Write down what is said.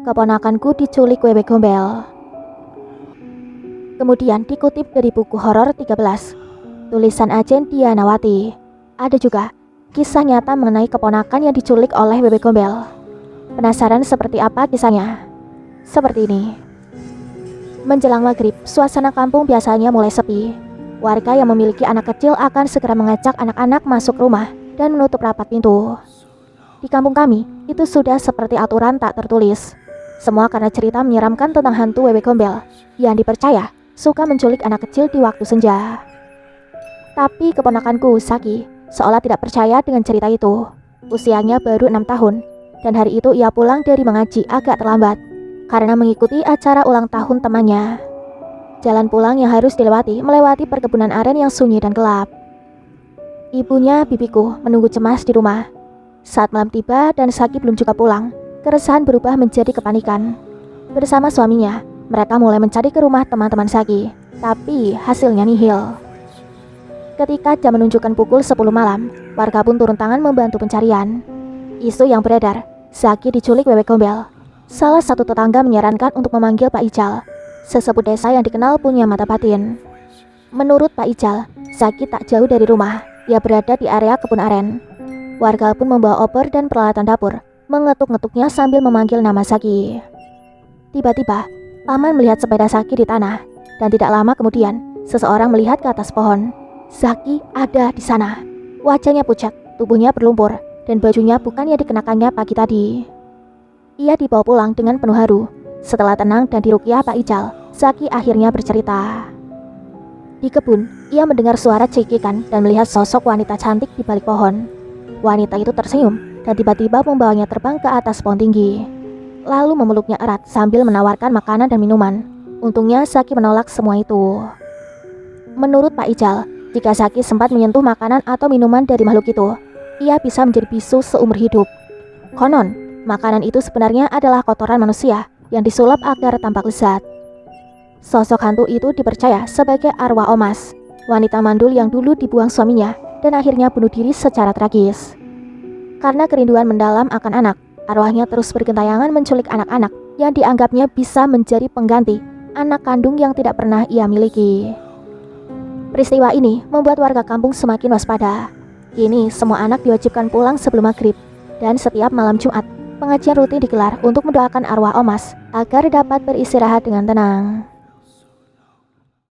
keponakanku diculik wewe gombel. Kemudian dikutip dari buku horor 13, tulisan Ajen Dianawati. Ada juga kisah nyata mengenai keponakan yang diculik oleh wewe gombel. Penasaran seperti apa kisahnya? Seperti ini. Menjelang maghrib, suasana kampung biasanya mulai sepi. Warga yang memiliki anak kecil akan segera mengajak anak-anak masuk rumah dan menutup rapat pintu. Di kampung kami, itu sudah seperti aturan tak tertulis. Semua karena cerita menyeramkan tentang hantu wewe gombel yang dipercaya suka menculik anak kecil di waktu senja. Tapi keponakanku, Saki, seolah tidak percaya dengan cerita itu. Usianya baru 6 tahun, dan hari itu ia pulang dari mengaji agak terlambat karena mengikuti acara ulang tahun temannya. Jalan pulang yang harus dilewati melewati perkebunan aren yang sunyi dan gelap. Ibunya, bibiku, menunggu cemas di rumah. Saat malam tiba dan Saki belum juga pulang, keresahan berubah menjadi kepanikan. Bersama suaminya, mereka mulai mencari ke rumah teman-teman Saki, tapi hasilnya nihil. Ketika jam menunjukkan pukul 10 malam, warga pun turun tangan membantu pencarian. Isu yang beredar, Saki diculik wewe gombel. Salah satu tetangga menyarankan untuk memanggil Pak Ijal, sesepuh desa yang dikenal punya mata batin. Menurut Pak Ijal, Saki tak jauh dari rumah, ia berada di area kebun aren. Warga pun membawa obor dan peralatan dapur, mengetuk-ngetuknya sambil memanggil nama Saki. Tiba-tiba, paman melihat sepeda Saki di tanah, dan tidak lama kemudian, seseorang melihat ke atas pohon. Saki ada di sana. Wajahnya pucat, tubuhnya berlumpur, dan bajunya bukan yang dikenakannya pagi tadi. Ia dibawa pulang dengan penuh haru. Setelah tenang dan diruqyah Pak Ijal, Saki akhirnya bercerita. Di kebun, ia mendengar suara cekikan dan melihat sosok wanita cantik di balik pohon. Wanita itu tersenyum dan tiba-tiba membawanya terbang ke atas pohon tinggi, lalu memeluknya erat sambil menawarkan makanan dan minuman. Untungnya Saki menolak semua itu. Menurut Pak Ijal, jika Saki sempat menyentuh makanan atau minuman dari makhluk itu, ia bisa menjadi bisu seumur hidup. Konon, makanan itu sebenarnya adalah kotoran manusia yang disulap agar tampak lezat. Sosok hantu itu dipercaya sebagai arwah Omas, wanita mandul yang dulu dibuang suaminya dan akhirnya bunuh diri secara tragis. Karena kerinduan mendalam akan anak, arwahnya terus bergentayangan menculik anak-anak yang dianggapnya bisa menjadi pengganti anak kandung yang tidak pernah ia miliki. Peristiwa ini membuat warga kampung semakin waspada. Kini semua anak diwajibkan pulang sebelum maghrib, dan setiap malam Jumat, pengajian rutin digelar untuk mendoakan arwah Omas agar dapat beristirahat dengan tenang.